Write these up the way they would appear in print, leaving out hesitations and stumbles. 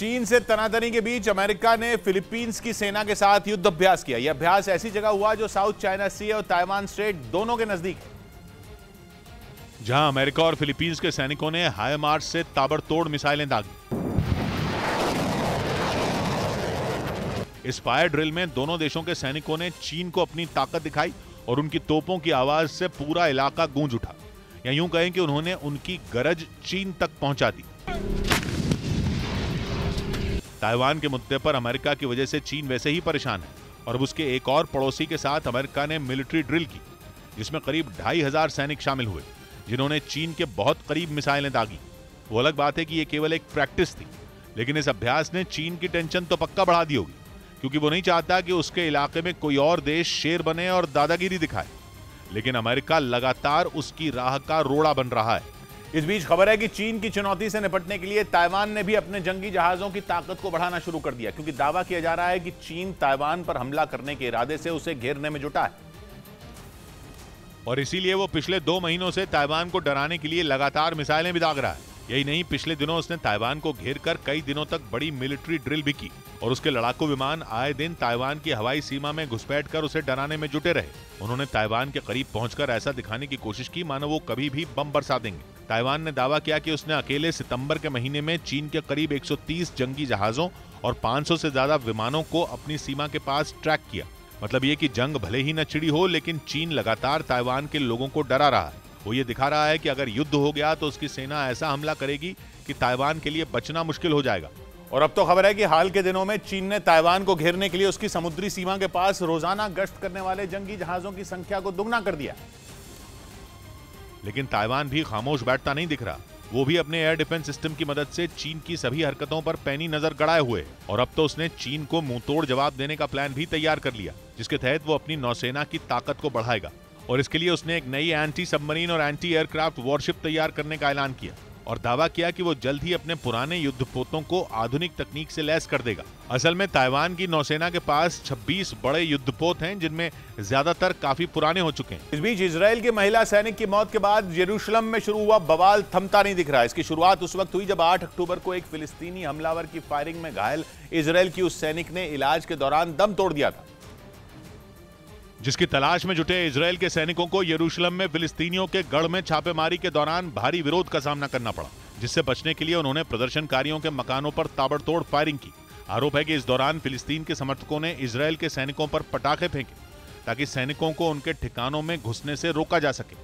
चीन से तनातनी के बीच अमेरिका ने फिलीपींस की सेना के साथ युद्ध अभ्यास किया। यह अभ्यास ऐसी जगह हुआ जो साउथ चाइना सी और ताइवान स्ट्रेट दोनों के नजदीक है, जहां अमेरिका और फिलीपींस के सैनिकों ने हाई मार्च से ताबड़तोड़ मिसाइलें दागी। इस फायर ड्रिल में दोनों देशों के सैनिकों ने चीन को अपनी ताकत दिखाई और उनकी तोपों की आवाज से पूरा इलाका गूंज उठा, या यूं कहें कि उन्होंने उनकी गरज चीन तक पहुंचा दी। ताइवान के मुद्दे पर अमेरिका की वजह से चीन वैसे ही परेशान है और अब उसके एक और पड़ोसी के साथ अमेरिका ने मिलिट्री ड्रिल की, जिसमें करीब 2500 सैनिक शामिल हुए, जिन्होंने चीन के बहुत करीब मिसाइलें दागी। वो अलग बात है कि ये केवल एक प्रैक्टिस थी, लेकिन इस अभ्यास ने चीन की टेंशन तो पक्का बढ़ा दी होगी, क्योंकि वो नहीं चाहता कि उसके इलाके में कोई और देश शेर बने और दादागिरी दिखाए। लेकिन अमेरिका लगातार उसकी राह का रोड़ा बन रहा है। इस बीच खबर है कि चीन की चुनौती से निपटने के लिए ताइवान ने भी अपने जंगी जहाजों की ताकत को बढ़ाना शुरू कर दिया, क्योंकि दावा किया जा रहा है कि चीन ताइवान पर हमला करने के इरादे से उसे घेरने में जुटा है। और इसीलिए वो पिछले 2 महीनों से ताइवान को डराने के लिए लगातार मिसाइलें भी दाग रहा है। यही नहीं, पिछले दिनों उसने ताइवान को घेरकर कई दिनों तक बड़ी मिलिट्री ड्रिल भी की और उसके लड़ाकू विमान आए दिन ताइवान की हवाई सीमा में घुसपैठ कर उसे डराने में जुटे रहे। उन्होंने ताइवान के करीब पहुंचकर ऐसा दिखाने की कोशिश की मानो वो कभी भी बम बरसा देंगे। ताइवान ने दावा किया कि उसने अकेले सितंबर के महीने में चीन के करीब 130 जंगी जहाजों और 500 से ज्यादा विमानों को अपनी सीमा के पास ट्रैक किया। मतलब ये कि जंग भले ही न छिड़ी हो, लेकिन चीन लगातार ताइवान के लोगों को डरा रहा है। वो ये दिखा रहा है कि अगर युद्ध हो गया तो उसकी सेना ऐसा हमला करेगी कि ताइवान के लिए बचना मुश्किल हो जाएगा। और अब तो खबर है कि हाल के दिनों में चीन ने ताइवान को घेरने के लिए उसकी समुद्री सीमा के पास रोजाना गश्त करने वाले जंगी जहाजों की संख्या को दुगना कर दिया। लेकिन ताइवान भी खामोश बैठता नहीं दिख रहा। वो भी अपने एयर डिफेंस सिस्टम की मदद से चीन की सभी हरकतों पर पैनी नजर गड़ाए हुए है। और अब तो उसने चीन को मुंहतोड़ जवाब देने का प्लान भी तैयार कर लिया, जिसके तहत वो अपनी नौसेना की ताकत को बढ़ाएगा। और इसके लिए उसने एक नई एंटी सबमरीन और एंटी एयरक्राफ्ट वॉरशिप तैयार करने का ऐलान किया और दावा किया कि वो जल्द ही अपने पुराने युद्धपोतों को आधुनिक तकनीक से लैस कर देगा। असल में ताइवान की नौसेना के पास 26 बड़े युद्धपोत हैं, जिनमें ज्यादातर काफी पुराने हो चुके हैं। इस बीच इजराइल की महिला सैनिक की मौत के बाद यरूशलेम में शुरू हुआ बवाल थमता नहीं दिख रहा है। इसकी शुरुआत उस वक्त हुई जब 8 अक्टूबर को एक फिलिस्तीनी हमलावर की फायरिंग में घायल इजराइल की उस सैनिक ने इलाज के दौरान दम तोड़ दिया था, जिसकी तलाश में जुटे इजराइल के सैनिकों को यरूशलेम में फिलिस्तीनियों के गढ़ में छापेमारी के दौरान भारी विरोध का सामना करना पड़ा, जिससे बचने के लिए उन्होंने प्रदर्शनकारियों के मकानों पर ताबड़तोड़ फायरिंग की। आरोप है कि इस दौरान फिलिस्तीन के समर्थकों ने इजराइल के सैनिकों पर पटाखे फेंके ताकि सैनिकों को उनके ठिकानों में घुसने से रोका जा सके।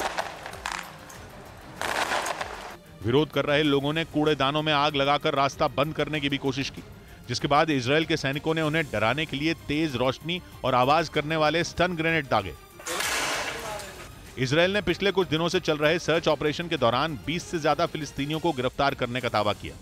विरोध कर रहे लोगों ने कूड़ेदानों में आग लगाकर रास्ता बंद करने की भी कोशिश की, जिसके बाद इजराइल के सैनिकों ने उन्हें डराने के लिए तेज रोशनी और आवाज करने वाले स्टन ग्रेनेड दागे। इजराइल ने पिछले कुछ दिनों से चल रहे सर्च ऑपरेशन के दौरान 20 से ज्यादा फिलिस्तीनियों को गिरफ्तार करने का दावा किया।